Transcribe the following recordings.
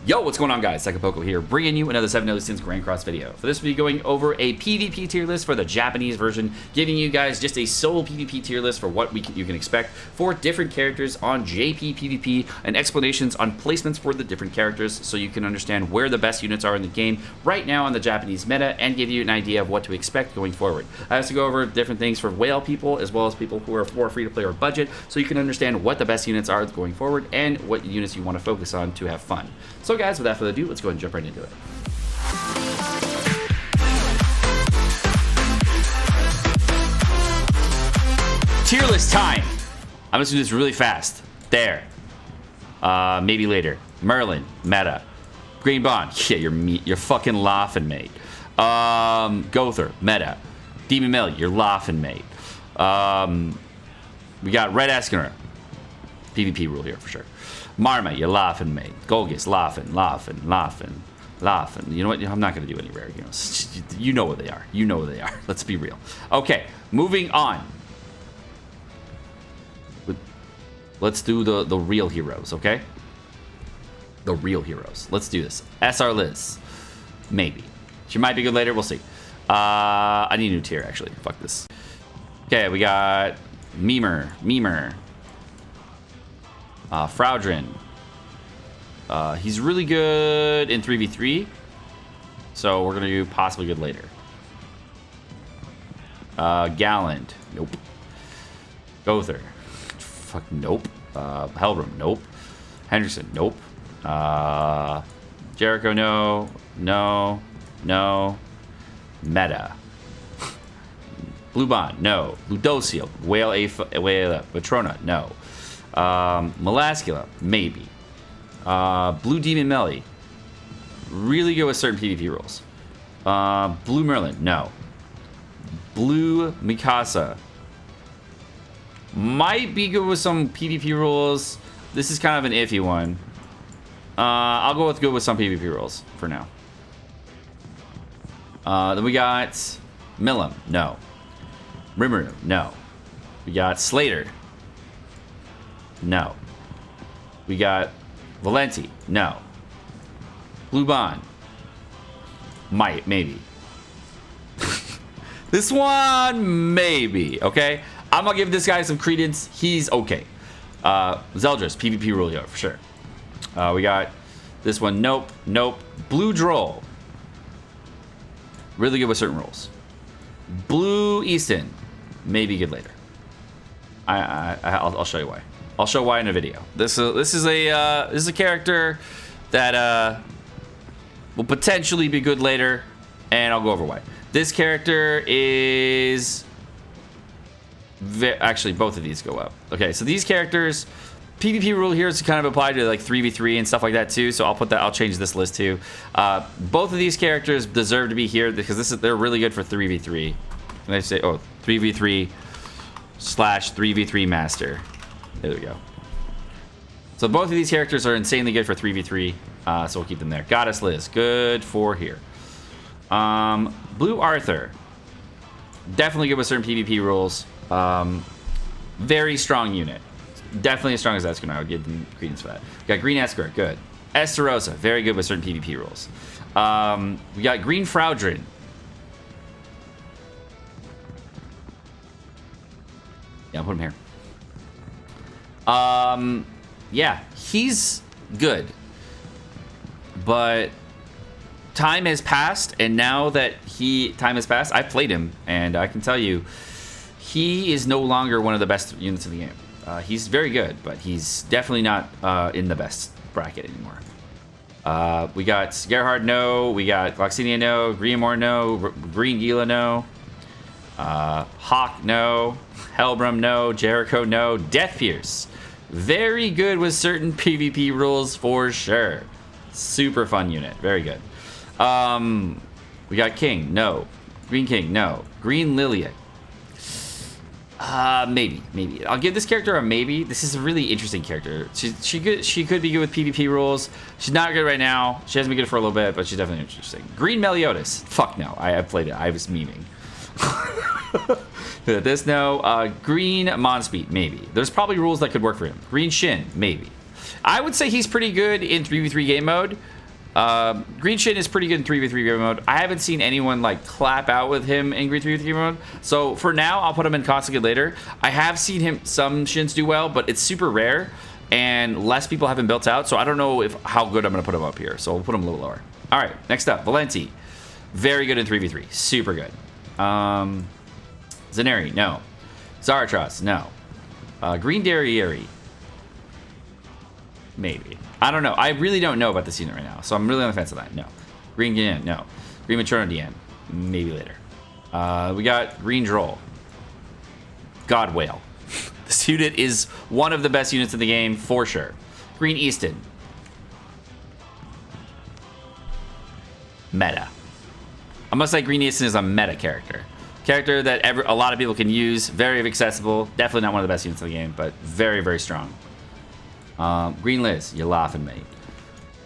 Yo, what's going on, guys? Sekapoko here, bringing you another 7 Deadly Sins Grand Cross video. For this, we'll be going over a PvP tier list for the Japanese version, giving you guys just a sole PvP tier list for what you can expect for different characters on JP PvP, and explanations on placements for the different characters so you can understand where the best units are in the game right now on the Japanese meta and give you an idea of what to expect going forward. I also go over different things for whale people as well as people who are more free-to-play or budget so you can understand what the best units are going forward and what units you want to focus on to have fun. So guys, without further ado, let's go ahead and jump right into it. Tier list time! I'm just gonna do this really fast. There. Maybe later. Merlin, meta. Green Bond, yeah, you're fucking laughing, mate. Gother, meta. Demon Melly, you're laughing, mate. We got Red Eskener. PvP rule here for sure. Marma, you're laughing, mate. Golgis, laughing. You know what? I'm not going to do any rare heroes. You know what they are. You know what they are. Let's be real. Okay, moving on. Let's do the real heroes, okay? The real heroes. Let's do this. SR Liz. Maybe. She might be good later. We'll see. I need a new tier, actually. Fuck this. Okay, we got Memer. Fraudrin. He's really good in 3v3, so we're gonna do possibly good later. Gallant, nope. Gother, fuck, nope. Helbram, nope. Henderson, nope. Jericho, no. Meta. Blue Bond, no. Ludocio, Whale, Patrona, no. Melascula, maybe. Blue Demon Melly, really good with certain PvP rules. Blue Merlin, no. Blue Mikasa, might be good with some PvP rules. This is kind of an iffy one. I'll go with good with some PvP rules for now. Then we got Milim, no. Rimuru, no. We got Slater, no. We got Valenti, no. Blue Bond, maybe. This one, maybe, okay? I'm gonna give this guy some credence. He's okay. Zeldris, PvP rule here, for sure. We got this one, nope. Blue Droll, really good with certain rules. Blue Easton, maybe good later. I'll show you why. I'll show why in a video. This is a character that will potentially be good later, and I'll go over why. This character is actually both of these go up. Okay, so these characters, PvP rule here is kind of applied to like 3v3 and stuff like that too. So I'll change this list too. Both of these characters deserve to be here because they're really good for 3v3. And I say 3v3/3v3 master. There we go. So both of these characters are insanely good for 3v3, so we'll keep them there. Goddess Liz, good for here. Blue Arthur, definitely good with certain PvP rules. Very strong unit. Definitely as strong as Eskener. I would give them credence for that. We got Green Escort, good. Esterosa, very good with certain PvP rules. We got Green Fraudrin. Yeah, I'll put him here. Yeah, he's good, but time has passed, and now that time has passed, I've played him, and I can tell you, he is no longer one of the best units in the game. He's very good, but he's definitely not in the best bracket anymore. We got Gerhard, no. We got Gloxinia, no. Griamore, no. Green Gila, no. Hawk, no. Helbram, no. Jericho, no. Death Pierce, very good with certain PvP rules for sure. Super fun unit, very good. We got King, no. Green King, no. Green Lilia, maybe. I'll give this character a maybe. This is a really interesting character. She could be good with PvP rules. She's not good right now. She hasn't been good for a little bit, but she's definitely interesting. Green Meliodas, fuck no. I played it. I was memeing. This, no. Green Monspeed, maybe. There's probably rules that could work for him. Green Shin, maybe. I would say he's pretty good in 3v3 game mode. Green Shin is pretty good in 3v3 game mode. I haven't seen anyone like clap out with him in Green 3v3 game mode. So for now, I'll put him in Costa good later. I have seen some Shins do well, but it's super rare and less people have him built out. So I don't know how good I'm going to put him up here. So we'll put him a little lower. All right, next up, Valenti. Very good in 3v3. Super good. Zaneri, no. Zaratras, no. Green Derriere. Maybe. I don't know. I really don't know about this unit right now, so I'm really on the fence of that. No. Green Dian, no. Green Matrono Dian, maybe later. We got Green Droll. God Whale. This unit is one of the best units in the game, for sure. Green Easton. Meta. I must say Green Easton is a meta character. Character that a lot of people can use. Very accessible. Definitely not one of the best units in the game, but very, very strong. Green Liz, you're laughing, mate.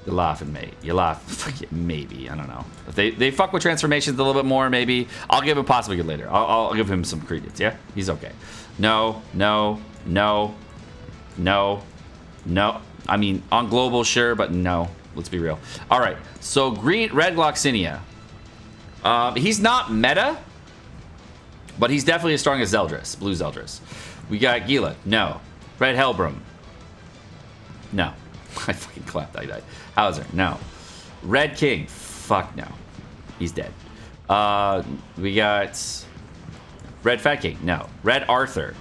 You're laughing, mate. You're laughing. Maybe. I don't know. If they fuck with transformations a little bit more, maybe. I'll give him possibly good later. I'll give him some credence, yeah? He's okay. No, no, no, no, no. I mean, on global, sure, but no. Let's be real. All right. So, Red Gloxinia. He's not meta, but he's definitely as strong as Zeldris. Blue Zeldris. We got Gila. No. Red Hellbrum. No. I fucking clapped. I died. Hauser. No. Red King. Fuck no. He's dead. We got Red Fat King. No. Red Arthur.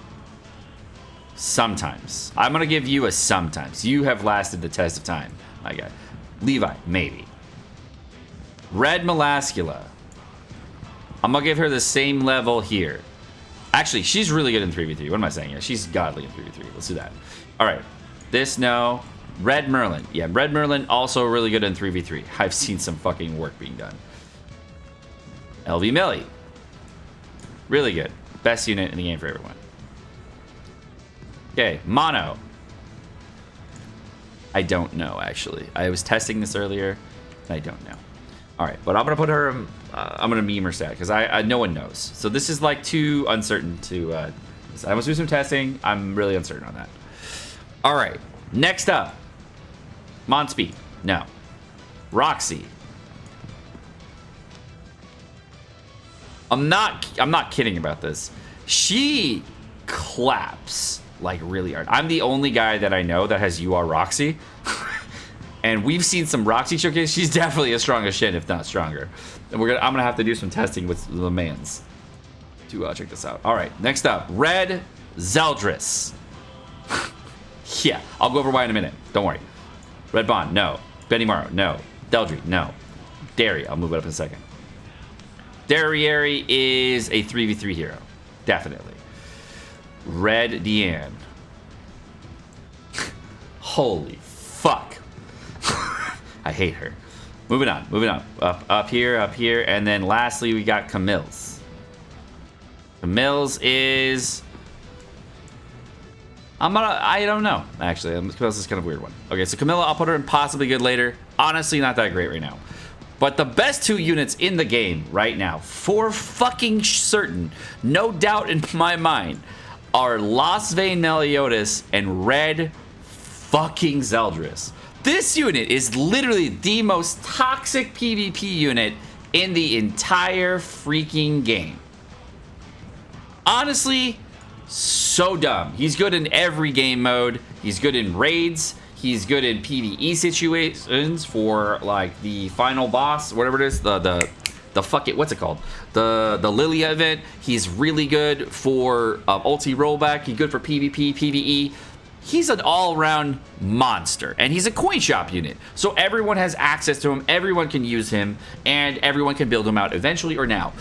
Sometimes. I'm going to give you a sometimes. You have lasted the test of time, my guy. Levi. Maybe. Red Melascula. I'm going to give her the same level here. Actually, she's really good in 3v3. What am I saying here? She's godly in 3v3. Let's do that. All right. This, no. Red Merlin. Yeah, Red Merlin also really good in 3v3. I've seen some fucking work being done. LV Millie. Really good. Best unit in the game for everyone. Okay, Mono. I don't know, actually. I was testing this earlier. I don't know. All right, but I'm going to put her... I'm going to meme her stat, because no one knows. So this is, like, too uncertain to... I must do some testing. I'm really uncertain on that. All right. Next up, Monspeed. No. Roxy. I'm not kidding about this. She claps like really hard. I'm the only guy that I know that has UR Roxy. And we've seen some Roxy showcase. She's definitely as strong as Shin, if not stronger. And I'm gonna have to do some testing with the mans to check this out. All right, next up, Red Zeldris. Yeah, I'll go over why in a minute. Don't worry. Red Bond, no. Benny Morrow, no. Deldry, no. Derry, I'll move it up in a second. Derriere is a 3v3 hero. Definitely. Red Deanne. Holy fuck. I hate her. Moving on, moving on. Up here, and then lastly we got Camille's. Camille's is... I don't know, actually. Camille's is kind of a weird one. Okay, so Camilla, I'll put her in possibly good later. Honestly, not that great right now. But the best two units in the game right now, for fucking certain, no doubt in my mind, are Lost Vein Meliodas and Red fucking Zeldris. This unit is literally the most toxic PvP unit in the entire freaking game. Honestly, so dumb. He's good in every game mode. He's good in raids. He's good in PvE situations for like the final boss, whatever it is, the fuck it, what's it called? The Lilia event. He's really good for ulti rollback. He's good for PvP, PvE. He's an all-around monster, and he's a coin shop unit. So everyone has access to him, everyone can use him, and everyone can build him out eventually or now.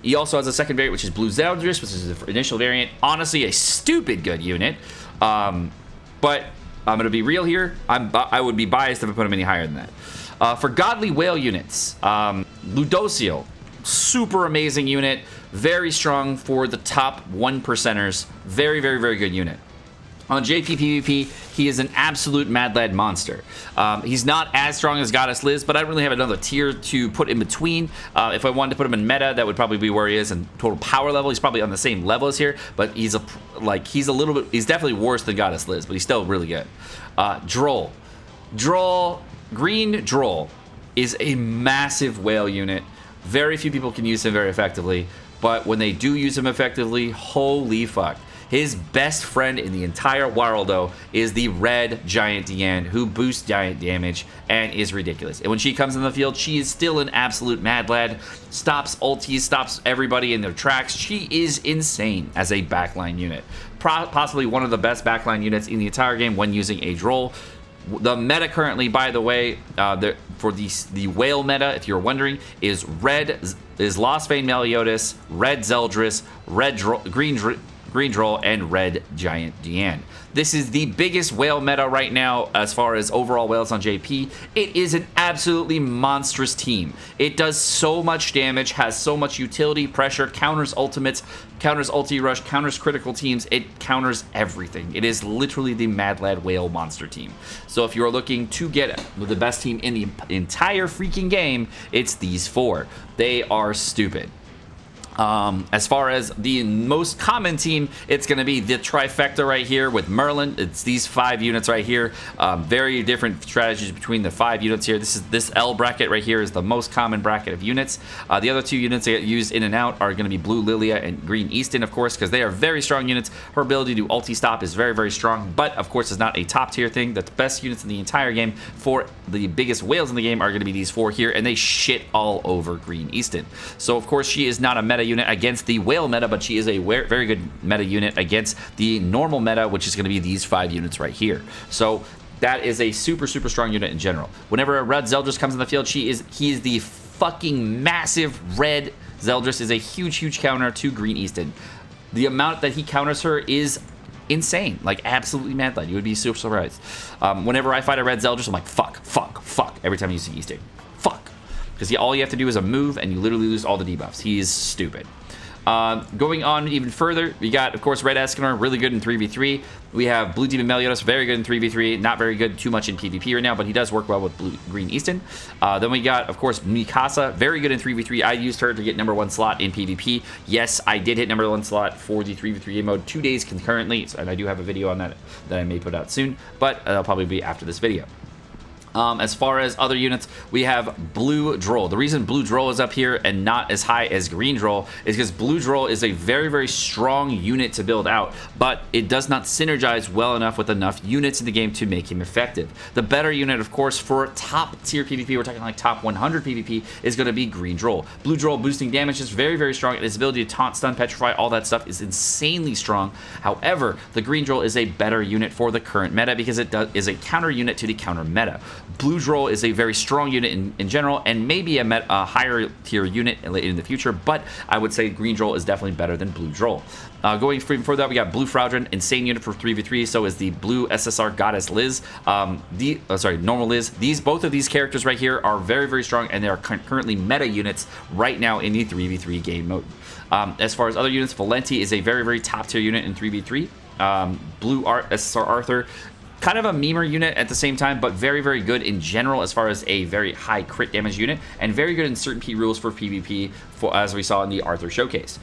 He also has a second variant, which is Blue Zeldris, which is the initial variant. Honestly, a stupid good unit. But I'm going to be real here. I would be biased if I put him any higher than that. For Godly Whale units, Ludociel, super amazing unit. Very strong for the top 1%ers. Very, very, very good unit. On JP PvP, he is an absolute Mad Lad monster. He's not as strong as Goddess Liz, but I don't really have another tier to put in between. If I wanted to put him in meta, that would probably be where he is in total power level. He's probably on the same level as here, but he's definitely worse than Goddess Liz, but he's still really good. Droll. Green Droll is a massive whale unit. Very few people can use him very effectively, but when they do use him effectively, holy fuck. His best friend in the entire world, though, is the red Giant Diane, who boosts giant damage and is ridiculous. And when she comes in the field, she is still an absolute Mad Lad. Stops ultis, stops everybody in their tracks. She is insane as a backline unit. Possibly one of the best backline units in the entire game when using a Droll. The meta currently, by the way, for the whale meta, if you're wondering, is Lost Vein Meliodas, red Zeldris, Green Droll, and red Giant Diane. This is the biggest whale meta right now as far as overall whales on JP. It is an absolutely monstrous team. It does so much damage, has so much utility, pressure, counters ultimates, counters ulti rush, counters critical teams. It counters everything. It is literally the Mad Lad whale monster team. So if you're looking to get the best team in the entire freaking game, it's these four. They are stupid. As far as the most common team, it's going to be the trifecta right here with Merlin. It's these 5 units right here. Very different strategies between the 5 units here. This L bracket right here is the most common bracket of units. The other 2 units that get used in and out are going to be Blue Lilia and Green Easton, of course, because they are very strong units. Her ability to ulti stop is very, very strong, but of course is not a top tier thing. The best units in the entire game for the biggest whales in the game are going to be these 4 here, and they shit all over Green Easton. So of course she is not a meta unit against the whale meta, but she is a very good meta unit against the normal meta, which is going to be these 5 units right here. So that is a super strong unit in general. Whenever a red Zeldris comes in the field, he is the fucking massive red Zeldris is a huge counter to Green Easton. The amount that he counters her is insane, like absolutely Mad Lad. You would be super surprised. Whenever I fight a red Zeldris, I'm like fuck every time you see Easton. Fuck. Because all you have to do is a move, and you literally lose all the debuffs. He is stupid. Going on even further, we got, of course, Red Escanor, really good in 3v3. We have Blue Demon Meliodas, very good in 3v3. Not very good too much in PvP right now, but he does work well with Green Easton. Then we got, of course, Mikasa, very good in 3v3. I used her to get #1 slot in PvP. Yes, I did hit #1 slot for the 3v3 game mode 2 days concurrently, and I do have a video on that I may put out soon, but that'll probably be after this video. As far as other units, we have Blue Droll. The reason Blue Droll is up here and not as high as Green Droll is because Blue Droll is a very strong unit to build out, but it does not synergize well enough with enough units in the game to make him effective. The better unit, of course, for top tier PvP, we're talking like top 100 PvP, is going to be Green Droll. Blue Droll boosting damage is very strong, and his ability to taunt, stun, petrify, all that stuff is insanely strong. However, the Green Droll is a better unit for the current meta because it is a counter unit to the counter meta. Blue Droll is a very strong unit in general, and maybe a higher tier unit in the future, but I would say Green Droll is definitely better than Blue Droll. Going further, we got Blue Fraudrin, insane unit for 3v3, so is the Blue SSR Goddess Liz, normal Liz. Both of these characters right here are very strong, and they are currently meta units right now in the 3v3 game mode. As far as other units, Valenti is a very top tier unit in 3v3. Blue SSR Arthur, kind of a memer unit at the same time, but very good in general as far as a very high crit damage unit, and very good in certain key rules for PvP, as we saw in the Arthur showcase.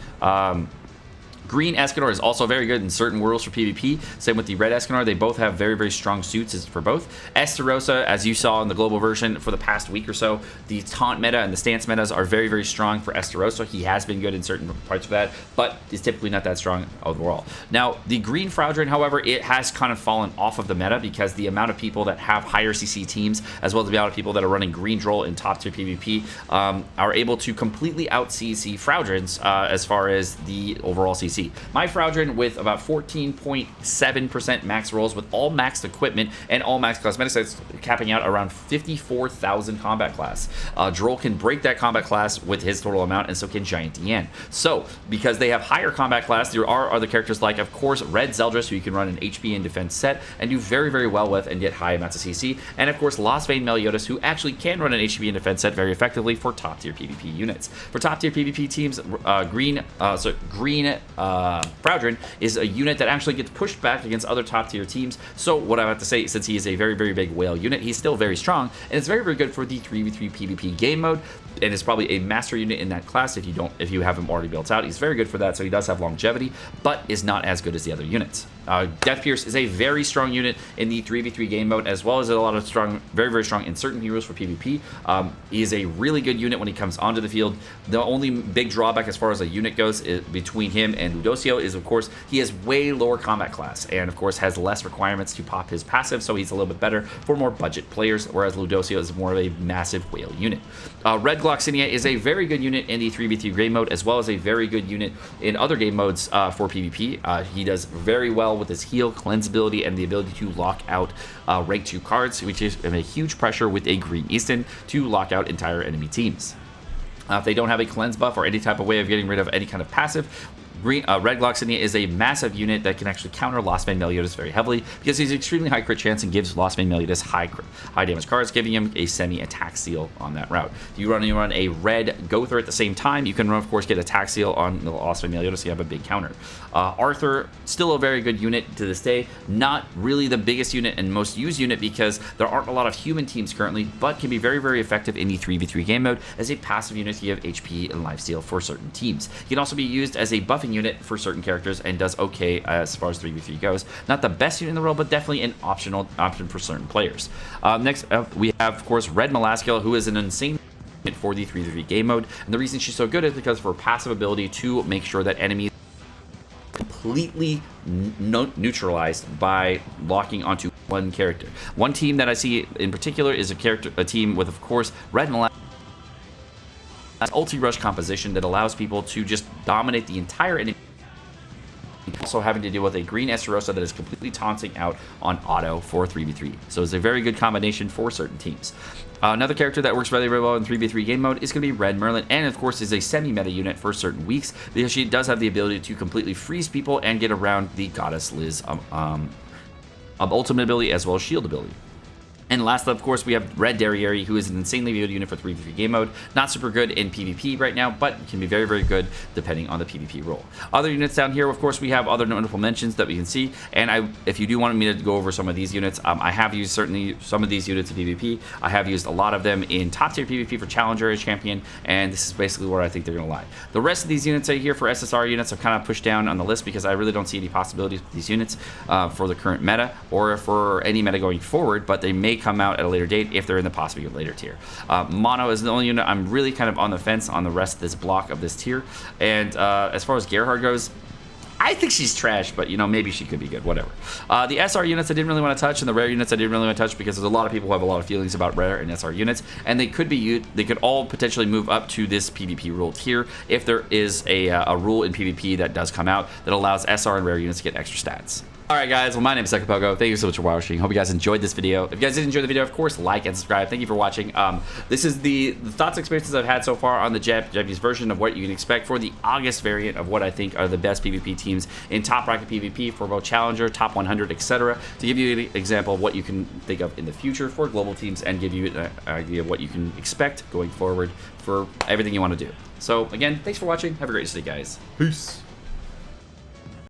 Green Escanor is also very good in certain rules for PvP. Same with the Red Escanor. They both have very strong suits for both. Esterosa, as you saw in the global version for the past week or so, the taunt meta and the stance metas are very strong for Esterosa. He has been good in certain parts of that, but is typically not that strong overall. Now, the Green Fraudrin, however, it has kind of fallen off of the meta because the amount of people that have higher CC teams, as well as the amount of people that are running Green Droll in top tier PvP, are able to completely out CC Fraudrins as far as the overall CC. My Fraudrin with about 14.7% max rolls with all maxed equipment and all max cosmetics, that's capping out around 54,000 combat class. Droll can break that combat class with his total amount, and so can Giant Diane. So, because they have higher combat class, there are other characters like, of course, Red Zeldris, who you can run an HP and defense set and do very well with and get high amounts of CC, and of course, Lost Vein Meliodas, who actually can run an HP and defense set very effectively for top tier PvP units. For top tier PvP teams, Green Proudrin is a unit that actually gets pushed back against other top tier teams. So what I have to say, since he is a very, very big whale unit, he's still very strong, and it's very, very good for the 3v3 PvP game mode, and is probably a master unit in that class if you have him already built out. He's very good for that, so he does have longevity, but is not as good as the other units. Death Pierce is a very strong unit in the 3v3 game mode, as well as a lot of strong, very, very strong in certain heroes for PvP. He is a really good unit when he comes onto the field. The only big drawback as far as a unit goes between him and Ludosio is, of course, he has way lower combat class, and of course has less requirements to pop his passive, so he's a little bit better for more budget players, whereas Ludosio is more of a massive whale unit. Red Gloxinia is a very good unit in the 3v3 game mode, as well as a very good unit in other game modes for PvP. He does very well with his heal, cleanse ability, and the ability to lock out rank 2 cards, which is a huge pressure with a Green Easton to lock out entire enemy teams. If they don't have a cleanse buff or any type of way of getting rid of any kind of passive, Red Gloxinia is a massive unit that can actually counter Lost Vein Meliodas very heavily, because he's extremely high crit chance and gives Lost Vein Meliodas high damage cards, giving him a semi-attack seal on that route. If you run a red Gother at the same time, you can, of course, get attack seal on the Lost Vein Meliodas, so you have a big counter. Arthur, still a very good unit to this day. Not really the biggest unit and most used unit, because there aren't a lot of human teams currently, but can be very, very effective in the 3v3 game mode as a passive unit to give HP and lifesteal for certain teams. He can also be used as a buffing unit for certain characters and does okay as far as 3v3 goes. Not the best unit in the world, but definitely an option for certain players. Next up, we have, of course, Red Malaskiel, who is an insane unit for the 3v3 game mode, and the reason she's so good is because of her passive ability to make sure that enemies completely neutralized by locking onto one character. One team that I see in particular is a team with, of course, Red Malaskiel ulti rush composition that allows people to just dominate the entire enemy, also having to deal with a green Esterosa that is completely taunting out on auto for 3v3. So it's a very good combination for certain teams. Another character that works really, really well in 3v3 game mode is going to be Red Merlin, and of course is a semi-meta unit for certain weeks, because she does have the ability to completely freeze people and get around the Goddess Liz ultimate ability as well as shield ability. And last, of course, we have Red Derriere, who is an insanely good unit for 3v3 game mode. Not super good in PvP right now, but can be very, very good depending on the PvP role. Other units down here, of course, we have other notable mentions that we can see. And if you do want me to go over some of these units, I have used certainly some of these units in PvP. I have used a lot of them in top tier PvP for Challenger as champion, and this is basically where I think they're going to lie. The rest of these units right here for SSR units are kind of pushed down on the list because I really don't see any possibilities with these units for the current meta or for any meta going forward, but they may come out at a later date if they're in the possibly later tier. Mono is the only unit I'm really kind of on the fence on the rest of this block of this tier. And as far as Gerhard goes, I think she's trash, but, you know, maybe she could be good, whatever. The SR units I didn't really want to touch, and the rare units I didn't really want to touch, because there's a lot of people who have a lot of feelings about rare and SR units, and they could all potentially move up to this PvP rule tier if there is a rule in PvP that does come out that allows SR and rare units to get extra stats. Alright guys, well, my name is Sekapoko. Thank you so much for watching. Hope you guys enjoyed this video. If you guys did enjoy the video, of course, like and subscribe. Thank you for watching. This is the thoughts and experiences I've had so far on the Japanese version of what you can expect for the August variant of what I think are the best PvP teams in top bracket PvP for both Challenger, top 100, etc. To give you an example of what you can think of in the future for global teams and give you an idea of what you can expect going forward for everything you want to do. So again, thanks for watching. Have a great day, guys. Peace.